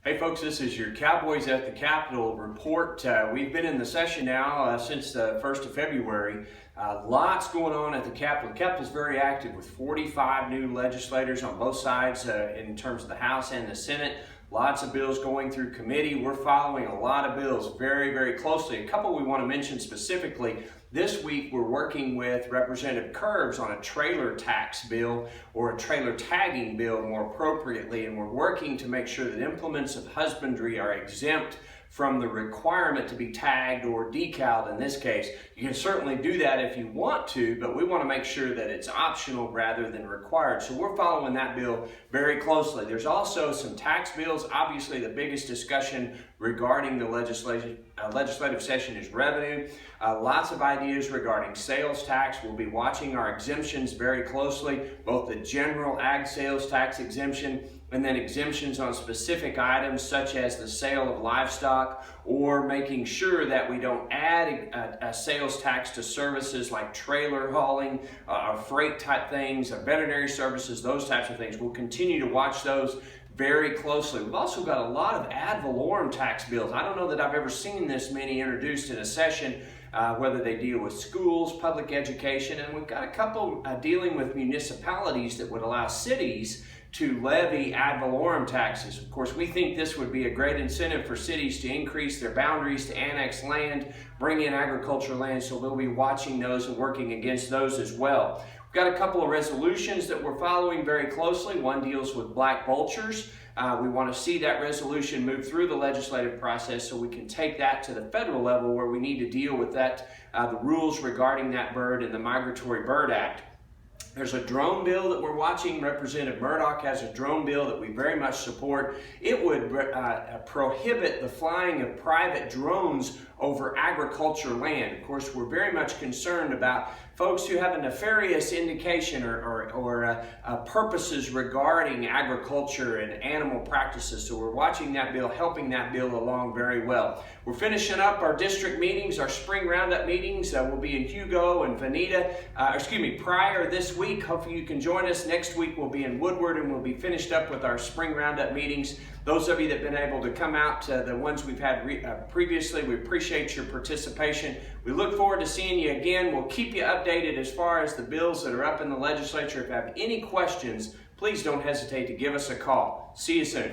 Hey folks, this is your Cowboys at the Capitol report. We've been in the session now since the 1st of February. Lots going on at the Capitol. The Capitol's very active with 45 new legislators on both sides in terms of the House and the Senate. Lots of bills going through committee. We're following a lot of bills very, very closely. A couple we want to mention specifically. This week we're working with Representative Curbs on a trailer tax bill, or a trailer tagging bill more appropriately, and we're working to make sure that implements of husbandry are exempt from the requirement to be tagged or decaled in this case. You can certainly do that if you want to, but we want to make sure that it's optional rather than required. So we're following that bill very closely. There's also some tax bills. Obviously, the biggest discussion regarding the legislative session is revenue. Lots of ideas regarding sales tax. We'll be watching our exemptions very closely, both the general ag sales tax exemption and then exemptions on specific items such as the sale of livestock, or making sure that we don't add a sales tax to services like trailer hauling, freight type things, veterinary services, those types of things. We'll continue to watch those very closely. We've also got a lot of ad valorem tax bills. I don't know that I've ever seen this many introduced in a session, whether they deal with schools, public education, and we've got a couple dealing with municipalities that would allow cities to levy ad valorem taxes. Of course, we think this would be a great incentive for cities to increase their boundaries, to annex land, bring in agricultural land, so we'll be watching those and working against those as well. We've got a couple of resolutions that we're following very closely. One deals with black vultures. We want to see that resolution move through the legislative process so we can take that to the federal level where we need to deal with that, the rules regarding that bird in the Migratory Bird Act. There's a drone bill that we're watching. Representative Murdoch has a drone bill that we very much support. It would prohibit the flying of private drones over agriculture land. Of course, we're very much concerned about folks who have a nefarious indication or purposes regarding agriculture and animal practices. So we're watching that bill, helping that bill along very well. We're finishing up our district meetings, our spring roundup meetings. We'll be in Hugo and Pryor this week. Hopefully you can join us. Next week we'll be in Woodward, and we'll be finished up with our spring roundup meetings. Those of you that have been able to come out to the ones we've had previously, we appreciate your participation. We look forward to seeing you again. We'll keep you updated as far as the bills that are up in the legislature. If you have any questions, please don't hesitate to give us a call. See you soon.